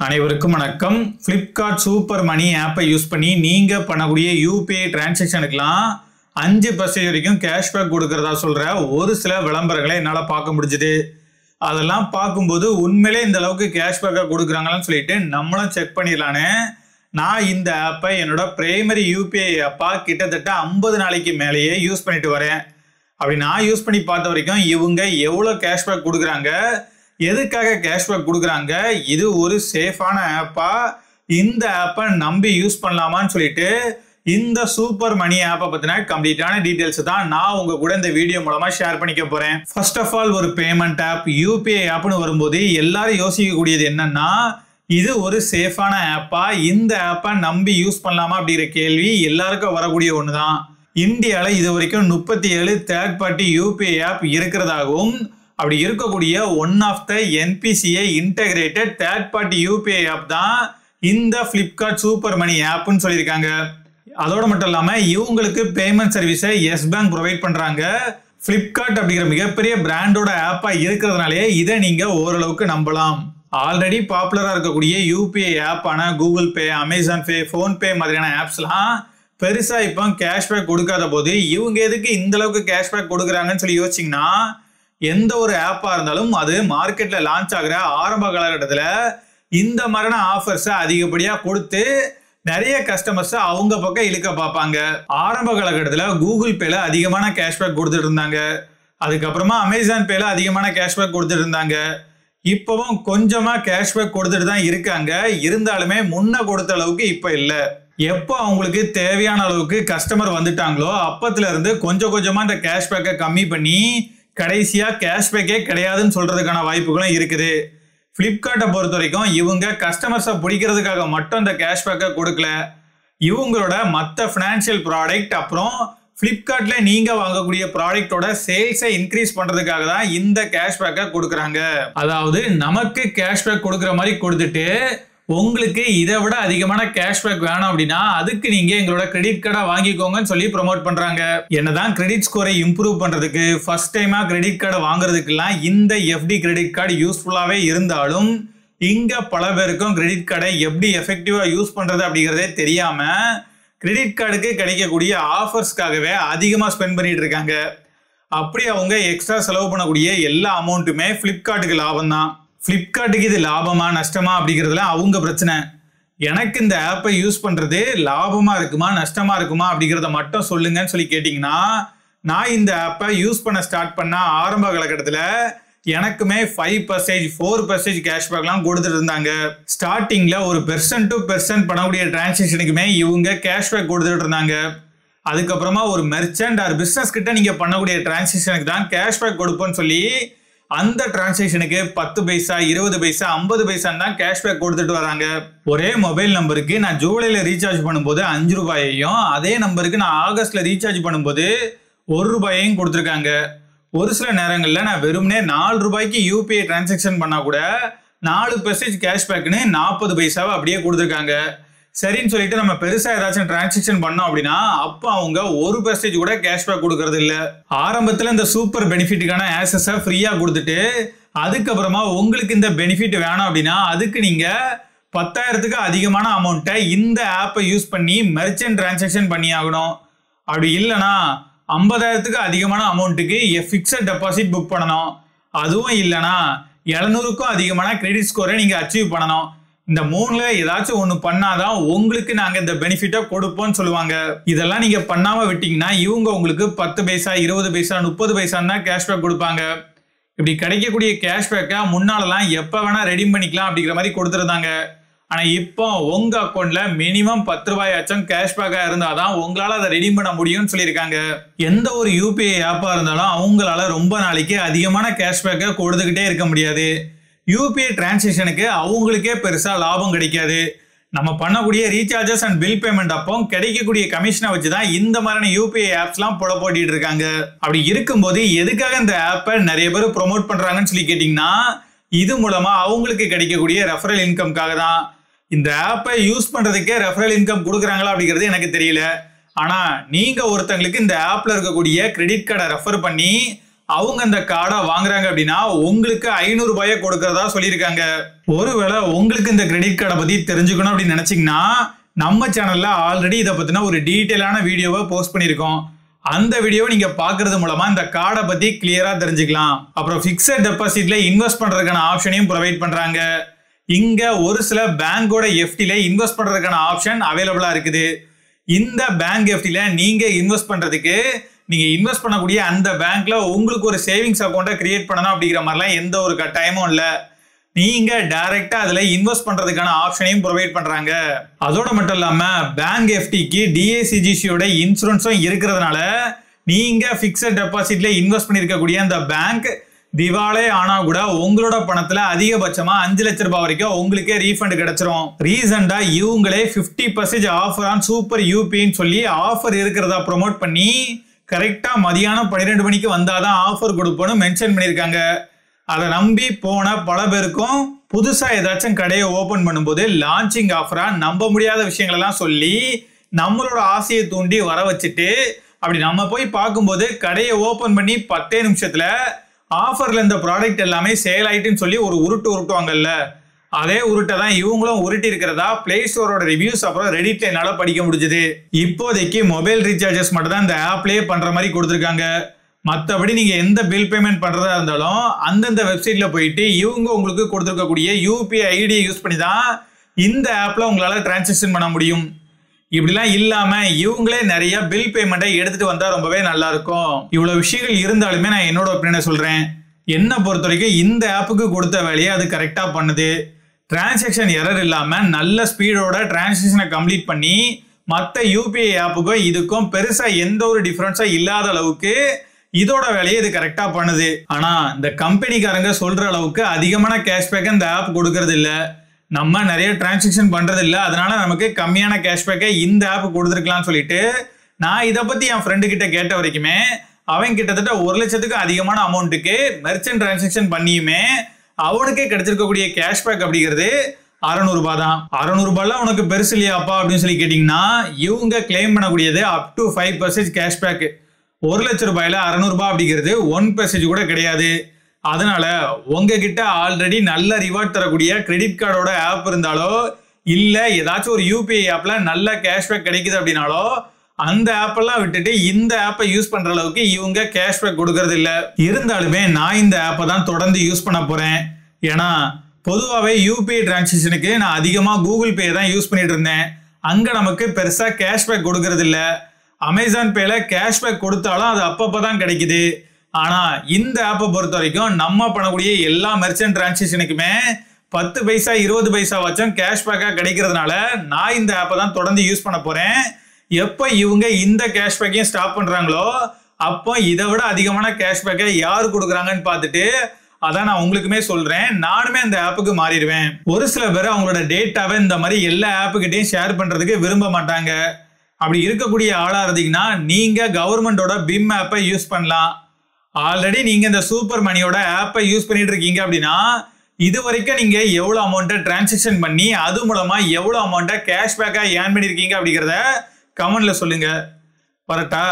அனைவருக்கும் வணக்கம். Flipkart super money ஆப்பை யூஸ் பண்ணி நீங்க பண்ணக்கூடிய UPI டிரான்சாக்ஷனுக்குலாம் 5% வரைக்கும் கேஷ்பேக் கொடுக்கறதா சொல்ற ஒரு சில விளம்பரங்களை என்னால பார்க்க முடிஞ்சது. அதெல்லாம் பார்க்கும்போது உண்மையிலே இந்த அளவுக்கு கேஷ்பேக்கா கொடுக்குறாங்களான்னு சொல்லிட்டு நம்மளும் செக் பண்ணிடலான்னு நான் இந்த ஆப்பை என்னோட பிரைமரி UPI ஆப்பா கிட்டத்தட்ட 50 நாளைக்கு மேலேயே யூஸ் பண்ணிட்டு வரேன். அப்படி நான் யூஸ் பண்ணி பார்த்த வரைக்கும் இவங்க எவ்வளோ கேஷ்பேக் கொடுக்குறாங்க, எதுக்காக கேஷ்பேக் கொடுக்குறாங்க, இது ஒரு சேஃபான ஆப்பா, இந்த ஆப்பை நம்பி யூஸ் பண்ணலாமான்னு சொல்லிட்டு இந்த சூப்பர் மணி ஆப்பை பத்தின கம்ப்ளீட்டான டீடைல்ஸ் தான் நான் உங்க கூட இந்த வீடியோ மூலமா ஷேர் பண்ணிக்க போறேன். ஃபர்ஸ்ட் ஆஃப் ஆல், ஒரு பேமெண்ட் ஆப் UPI ஆப்னு வரும்போது எல்லாரும் யோசிக்கக்கூடியது என்னன்னா, இது ஒரு சேஃபான ஆப்பா, இந்த ஆப்பை நம்பி யூஸ் பண்ணலாமா அப்படிங்கிற கேள்வி எல்லாருக்கும் வரக்கூடிய ஒண்ணுதான். இந்தியாவில் இது வரைக்கும் 37 தேர்ட் பார்ட்டி UPI ஆப் இருக்கிறதாகவும், அப்படி இருக்கக்கூடிய one of the NPCI integrated third party UPI app தான் இந்த Flipkart சூப்பர் மணி ஆப்னு சொல்லியிருக்காங்க. அதோட மட்டும் இல்லாம இவங்களுக்கு பேமெண்ட் சர்வீஸை எஸ் பேங்க் ப்ரொவைட் பண்றாங்க. Flipkart அப்படிங்கிற மிகப்பெரிய பிராண்டோட ஆப்பா இருக்கிறதுனாலே இதை நீங்க ஓரளவுக்கு நம்பலாம். ஆல்ரெடி பாப்புலரா இருக்கக்கூடிய UPI ஆப்பான கூகுள் பே, அமேசான் பே, போன்பே மாதிரியான ஆப்ஸ்லாம் பெருசா இப்போ கேஷ்பேக் கொடுக்காத போது இவங்க எதுக்கு இந்த அளவுக்கு கேஷ்பேக் கொடுக்குறாங்கன்னு சொல்லி யோசிச்சிங்கன்னா, எந்த ஒரு ஆப்பா இருந்தாலும் அது மார்க்கெட்ல லான்ச் ஆகிற ஆரம்ப காலகட்டத்தில் இந்த மாதிரியான ஆஃபர்ஸை அதிகப்படியா கொடுத்து நிறைய கஸ்டமர்ஸ் அவங்க பக்கம் இழுக்க பார்ப்பாங்க. ஆரம்ப காலகட்டத்தில் கூகுள் பேல அதிகமான கேஷ்பேக் கொடுத்துட்டு இருந்தாங்க, அதுக்கப்புறமா அமேசான் பேல அதிகமான கேஷ்பேக் கொடுத்துட்டு இருந்தாங்க, இப்பவும் கொஞ்சமா கேஷ்பேக் கொடுத்துட்டு தான் இருக்காங்க. இருந்தாலுமே முன்ன கொடுத்த அளவுக்கு இப்ப இல்லை. எப்போ அவங்களுக்கு தேவையான அளவுக்கு கஸ்டமர் வந்துட்டாங்களோ அப்பத்துல இருந்து கொஞ்சம் கொஞ்சமா இந்த கேஷ்பேக்கை கம்மி பண்ணி கடைசியா கேஷ்பேக்கே கிடையாதுன்னு சொல்றதுக்கான வாய்ப்புகளும் இருக்குது. Flipkartஐ பொறுத்த வரைக்கும் இவங்க கஸ்டமர்ஸை பிடிக்கிறதுக்காக மட்டும் இந்த கேஷ்பேக்கை கொடுக்கல, இவங்களோட மற்ற ஃபினான்ஷியல் ப்ராடக்ட் அப்புறம் Flipkartல நீங்க வாங்கக்கூடிய ப்ராடக்டோட சேல்ஸை இன்க்ரீஸ் பண்றதுக்காக தான் இந்த கேஷ்பேக்கை கொடுக்குறாங்க. அதாவது நமக்கு கேஷ்பேக் கொடுக்குற மாதிரி கொடுத்துட்டு உங்களுக்கு இதை விட அதிகமான கேஷ்பேக் வேணும் அப்படின்னா அதுக்கு நீங்க எங்களோட கிரெடிட் கார்டை வாங்கிக்கோங்கன்னு சொல்லி ப்ரொமோட் பண்றாங்க. என்னதான் கிரெடிட் ஸ்கோரை இம்ப்ரூவ் பண்றதுக்கு ஃபர்ஸ்ட் டைமா கிரெடிட் கார்டை வாங்குறதுக்கெல்லாம் இந்த FD கிரெடிட் கார்டு யூஸ்ஃபுல்லாவே இருந்தாலும் இங்க பல பேருக்கும் கிரெடிட் கார்டை எப்படி எஃபெக்டிவா யூஸ் பண்றது அப்படிங்கிறதே தெரியாம கிரெடிட் கார்டுக்கு கிடைக்கக்கூடிய ஆஃபர்ஸ்க்காகவே அதிகமா ஸ்பெண்ட் பண்ணிட்டு இருக்காங்க. அப்படி அவங்க எக்ஸ்ட்ரா செலவு பண்ணக்கூடிய எல்லா அமௌண்ட்டுமே Flipkartக்கு லாபம் தான். Flipkartக்கு இது லாபமா நஷ்டமா அப்படிங்கிறதுல அவங்க பிரச்சனை. எனக்கு இந்த ஆப்பை யூஸ் பண்றது லாபமா இருக்குமா நஷ்டமா இருக்குமா அப்படிங்கிறத மட்டும் சொல்லுங்கன்னு சொல்லி கேட்டீங்கன்னா, நான் இந்த ஆப்பை யூஸ் பண்ண ஸ்டார்ட் பண்ண ஆரம்ப காலகட்டத்தில் எனக்குமே 5% 4% கேஷ்பேக்லாம் கொடுத்துட்டு இருந்தாங்க. ஸ்டார்டிங்ல ஒரு பெர்சன்ட் டு பெர்சன்ட் பண்ணக்கூடிய டிரான்சாக்ஷனுக்குமே இவங்க கேஷ்பேக் கொடுத்துட்டு இருந்தாங்க. அதுக்கப்புறமா ஒரு மெர்ச்சன்ட் ஆர் பிசினஸ் கிட்ட நீங்க பண்ணக்கூடிய டிரான்சாக்ஷனுக்கு தான் கேஷ்பேக் கொடுப்போம்னு சொல்லி அந்த டிரான்சாக்ஷனுக்கு 10 பைசா 20 பைசா 50 பைசா தான் கேஷ்பேக் கொடுத்துட்டு வராங்க. ஒரே மொபைல் நம்பருக்கு நான் ஜூலைல ரீசார்ஜ் பண்ணும்போது 5 ரூபாயையும் அதே நம்பருக்கு நான் ஆகஸ்ட்ல ரீசார்ஜ் பண்ணும்போது 1 ரூபாயையும் கொடுத்துருக்காங்க. ஒரு சில நேரங்களில் நான் வெறும்னே 4 ரூபாய்க்கு UPI டிரான்சாக்ஷன் பண்ணா கூட 4% கேஷ்பேக்னு 40 பைசாவை அப்படியே கொடுத்துருக்காங்க. சரின்னு சொல்லிட்டு நம்ம பெருசா ஏதாச்சும் டிரான்சாக்ஷன் பண்ணோம் அப்படின்னா அப்போ அவங்க 1% கூட கேஷ்பேக் கொடுக்கறது இல்ல. ஆரம்பத்துல இந்த சூப்பர் பெனிஃபிட்டுக்கான ஆக்சஸை ஃப்ரீயா கொடுத்துட்டு அதுக்கப்புறமா உங்களுக்கு இந்த பெனிஃபிட் வேணும் அப்படின்னா அதுக்கு நீங்க 10,000க்கு அதிகமான அமௌண்ட்டை இந்த ஆப்பை யூஸ் பண்ணி மெர்ச்சன்ட் டிரான்சாக்ஷன் பண்ணி ஆகணும். அப்படி இல்லைன்னா 50,000க்கு அதிகமான அமௌண்ட்டுக்கு ஃபிக்ஸட் டெபாசிட் புக் பண்ணணும். அதுவும் இல்லைன்னா 700க்கும் அதிகமான கிரெடிட் ஸ்கோரை நீங்க அச்சீவ் பண்ணணும். இந்த 3ல ஏதாச்சும் ஒன்று பண்ணாதான் உங்களுக்கு நாங்க இந்த பெனிஃபிட்டை கொடுப்போம்னு சொல்லுவாங்க. இதெல்லாம் நீங்க பண்ணாம விட்டீங்கன்னா இவங்க உங்களுக்கு 10 பைசா 20 பைசா 30 பைசான்னு தான் கேஷ்பேக் கொடுப்பாங்க. இப்படி கிடைக்கக்கூடிய கேஷ்பேக்கை முன்னாலலாம் எப்ப வேணா ரெடீம் பண்ணிக்கலாம் அப்படிங்கிற மாதிரி கொடுத்துருந்தாங்க. ஆனா இப்போ உங்க அக்கௌண்ட்ல மினிமம் 10 ரூபாயாச்சும் கேஷ்பேக்கா இருந்தாதான் உங்களால அதை ரெடீம் பண்ண முடியும்னு சொல்லியிருக்காங்க. எந்த ஒரு UPI ஆப்பா இருந்தாலும் அவங்களால ரொம்ப நாளைக்கு அதிகமான கேஷ்பேக்கை கொடுத்துக்கிட்டே இருக்க முடியாது. UPI டிரான்சாக்ஷனுக்கு அவங்களுக்கே பெருசா லாபம் கிடைக்காது. நம்ம பண்ணக்கூடிய ரீசார்ஜஸ் அண்ட் பில் பேமெண்ட் அப்போ கிடைக்கக்கூடிய கமிஷனை வச்சுதான் இந்த மாதிரியான UPI ஆப்ஸ்லாம் போட்டிட்டு இருக்காங்க. அப்படி இருக்கும்போது எதுக்காக இந்த ஆப்பை நிறைய பேர் ப்ரொமோட் பண்றாங்கன்னு சொல்லி கேட்டீங்கன்னா, இது மூலமா அவங்களுக்கு கிடைக்கக்கூடிய ரெஃபரல் இன்கம்காக தான். இந்த ஆப்பை யூஸ் பண்றதுக்கே ரெஃபரல் இன்கம் கொடுக்குறாங்களா அப்படிங்கிறது எனக்கு தெரியல. ஆனா நீங்க ஒருத்தங்களுக்கு இந்த ஆப்ல இருக்கக்கூடிய கிரெடிட் கார்டை ரெஃபர் பண்ணி அவங்க அந்த கார்டை வாங்குறாங்க அப்படின்னா உங்களுக்கு 500 ரூபாயை கொடுக்கறதா சொல்லியிருக்காங்க. ஒருவேளை உங்களுக்கு இந்த கிரெடிட் கார்டை பத்தி தெரிஞ்சுக்கணும் அப்படின்னு நினைச்சீங்கன்னா நம்ம சேனல்ல ஆல்ரெடி இதை பத்தின ஒரு டீட்டெயிலான வீடியோவை போஸ்ட் பண்ணியிருக்கோம். அந்த வீடியோவை நீங்க பாக்குறது மூலமா இந்த கார்டை பத்தி கிளியரா தெரிஞ்சுக்கலாம். அப்புறம் பிக்ஸட் டெபாசிட்ல இன்வெஸ்ட் பண்றதுக்கான ஆப்ஷனையும் ப்ரொவைட் பண்றாங்க. இங்க ஒரு சில பேங்கோட எஃப்டில இன்வெஸ்ட் பண்றதுக்கான ஆப்ஷன் அவைலபிளா இருக்குது. இந்த பேங்க் எஃப்டில நீங்க இன்வெஸ்ட் பண்றதுக்கு நீங்க இன்வெஸ்ட் பண்ணக்கூடிய அந்த பேங்க்ல உங்களுக்கு ஒரு சேவிங்ஸ் அக்கௌண்ட்டை கிரியேட் பண்ணணும் அப்படிங்கிற மாதிரிலாம் எந்த ஒரு கட்டாயமும் இல்லை. நீங்க டைரக்டா அதுல இன்வெஸ்ட் பண்றதுக்கான ஆப்ஷனையும் ப்ரொவைட் பண்றாங்க. அதோட மட்டும் இல்லாம பேங்க் எஃப்டிக்கு டிஏசிஜிசியோட இன்சூரன்ஸும் இருக்கிறதுனால நீங்க பிக்ஸட் டெபாசிட்ல இன்வெஸ்ட் பண்ணிருக்கக்கூடிய அந்த பேங்க் திவாலே ஆனா கூட உங்களோட பணத்துல அதிகபட்சமா 5 லட்சம் ரூபாய் வரைக்கும் உங்களுக்கே ரீஃபண்ட் கிடைச்சிரும். ரீசெண்டா இவங்களே 50% ஆஃபர் ஆன் சூப்பர் யூபின்னு சொல்லி ஆஃபர் இருக்கிறதா ப்ரொமோட் பண்ணி கரெக்டா மதியானம் 12 மணிக்கு வந்தாதான் ஆஃபர் கொடுப்போம்னு மென்ஷன் பண்ணிருக்காங்க. அதை நம்பி போன பல பேருக்கும் புதுசா ஏதாச்சும் கடையை ஓபன் பண்ணும்போது லான்ச்சிங் ஆஃபரா நம்ப முடியாத விஷயங்கள் எல்லாம் சொல்லி நம்மளோட ஆசையை தூண்டி வர வச்சுட்டு அப்படி நம்ம போய் பார்க்கும்போது கடையை ஓபன் பண்ணி 10 நிமிஷத்துல ஆஃபர்ல இந்த ப்ராடக்ட் எல்லாமே சேல் ஆயிட்டுன்னு சொல்லி ஒரு உருட்டுவாங்கல்ல, அதே உருட்டை தான் இவங்களும் உருட்டி இருக்கிறதா பிளே ஸ்டோரோட ரிவ்யூஸ் அப்புறம் ரெடிட்ல என்னால படிக்க முடிஞ்சது. இப்போதைக்கு மொபைல் ரீசார்ஜஸ் மட்டும் தான் இந்த ஆப்லயே பண்ற மாதிரி கொடுத்துருக்காங்க. மற்றபடி நீங்க எந்த பில் பேமெண்ட் பண்றதா இருந்தாலும் அந்தந்த வெப்சைட்ல போயிட்டு இவங்க உங்களுக்கு கொடுத்துருக்கக்கூடிய யூபிஐ ஐடியை யூஸ் பண்ணி தான் இந்த ஆப்ல உங்களால டிரான்சாக்ஷன் பண்ண முடியும். இப்படிலாம் இல்லாம இவங்களே நிறைய பில் பேமெண்ட்டை எடுத்துட்டு வந்தா ரொம்பவே நல்லா இருக்கும். இவ்வளவு விஷயங்கள் இருந்தாலுமே நான் என்னோட ஒப்பீனியனை சொல்றேன். என்ன பொறுத்த வரைக்கும் இந்த ஆப்புக்கு கொடுத்த வேலையை அது கரெக்டா பண்ணுது. டிரான்சாக்ஷன் எரர் இல்லாம நல்ல ஸ்பீடோட டிரான்சாக்ஷனை கம்ப்ளீட் பண்ணி மற்ற யூபிஐ ஆப்புக்கும் இதுக்கும் பெருசா எந்த ஒரு டிஃபரன்ஸா இல்லாத அளவுக்கு இதோட வேலையை இது கரெக்டா பண்ணுது. ஆனா இந்த கம்பெனிக்காரங்க சொல்ற அளவுக்கு அதிகமான கேஷ்பேக் இந்த ஆப் கொடுக்கறது இல்ல. நம்ம நிறைய டிரான்சாக்ஷன் பண்றது இல்ல, அதனால நமக்கு கம்மியான கேஷ்பேக்கை இந்த ஆப் கொடுத்துருக்கலாம்னு சொல்லிட்டு நான் இதை பத்தி என் ஃப்ரெண்டு கிட்ட கேட்ட வரைக்குமே அவன் கிட்டத்தட்ட 1 லட்சத்துக்கு அதிகமான அமௌண்ட்டுக்கு மெர்ச்சன்ட் டிரான்சாக்ஷன் பண்ணியுமே அவனுக்கே கிடைச்சிருக்கக்கூடிய கேஷ்பேக் அப்படிங்கிறது 600 ரூபாய் தான். 600 ரூபாய்லாம் உனக்கு பெருசு இல்லையாப்பா அப்படின்னு சொல்லி கேட்டீங்கன்னா இவங்க கிளைம் பண்ணக்கூடியது அப் டு 5% கேஷ்பேக். 1 லட்சம் ரூபாயில 600 ரூபாய் அப்படிங்கிறது 1% கூட கிடையாது. அதனால உங்ககிட்ட ஆல்ரெடி நல்ல ரிவார்ட் தரக்கூடிய கிரெடிட் கார்டோட ஆப் இருந்தாலோ இல்ல ஏதாச்சும் ஒரு யூபிஐ ஆப்ல நல்ல கேஷ்பேக் கிடைக்குது அப்படின்னாலோ அந்த ஆப்பெல்லாம் விட்டுட்டு இந்த ஆப்பை யூஸ் பண்ற அளவுக்கு இவங்க கேஷ்பேக் கொடுக்கறது இல்ல. இருந்தாலுமே நான் இந்த ஆப்பை தான் தொடர்ந்து யூஸ் பண்ண போறேன். ஏன்னா பொதுவாகவே யூபிஐ டிரான்சாக்ஷனுக்கு நான் அதிகமா கூகுள் பே தான் யூஸ் பண்ணிட்டு இருந்தேன். அங்க நமக்கு பெருசா கேஷ்பேக் கொடுக்கறது இல்ல. அமேசான் பேல கேஷ்பேக் கொடுத்தாலும் அது அப்பப்பதான் கிடைக்குது. ஆனா இந்த ஆப்பை பொறுத்த வரைக்கும் நம்ம பண்ணக்கூடிய எல்லா மெர்ச்சன்ட் டிரான்சாக்ஷனுக்குமே 10 பைசா 20 பைசா வச்சும் கேஷ்பேக்கா கிடைக்கிறதுனால நான் இந்த ஆப்பை தான் தொடர்ந்து யூஸ் பண்ண போறேன். எப்போ இவங்க இந்த கேஷ்பேக்கையும் ஸ்டாப் பண்றாங்களோ அப்போ இதை விட அதிகமான கேஷ்பேக்கை யாரு கொடுக்குறாங்கன்னு பார்த்துட்டு அதான் நான் உங்களுக்குமே சொல்றேன், நானுமே இந்த ஆப்புக்கு மாறிடுவேன். ஒரு சில பேர் அவங்களோட டேட்டாவை இந்த மாதிரி எல்லா ஆப்புகிட்டையும் ஷேர் பண்றதுக்கு விரும்ப மாட்டாங்க. அப்படி இருக்கக்கூடிய ஆளா இருந்தீங்கன்னா நீங்க கவர்மெண்டோட பிம் ஆப்பை யூஸ் பண்ணலாம். ஆல்ரெடி நீங்க இந்த சூப்பர் மணியோட ஆப்பை யூஸ் பண்ணிட்டு இருக்கீங்க அப்படின்னா இது வரைக்கும் நீங்க எவ்வளவு அமௌண்ட்டை டிரான்சாக்ஷன் பண்ணி அது மூலமா எவ்வளவு அமௌண்ட்டை கேஷ்பேக்கா ஏர்ன் பண்ணிருக்கீங்க அப்படிங்கிறத கமெண்ட்ல சொல்லுங்க. வரட்டா?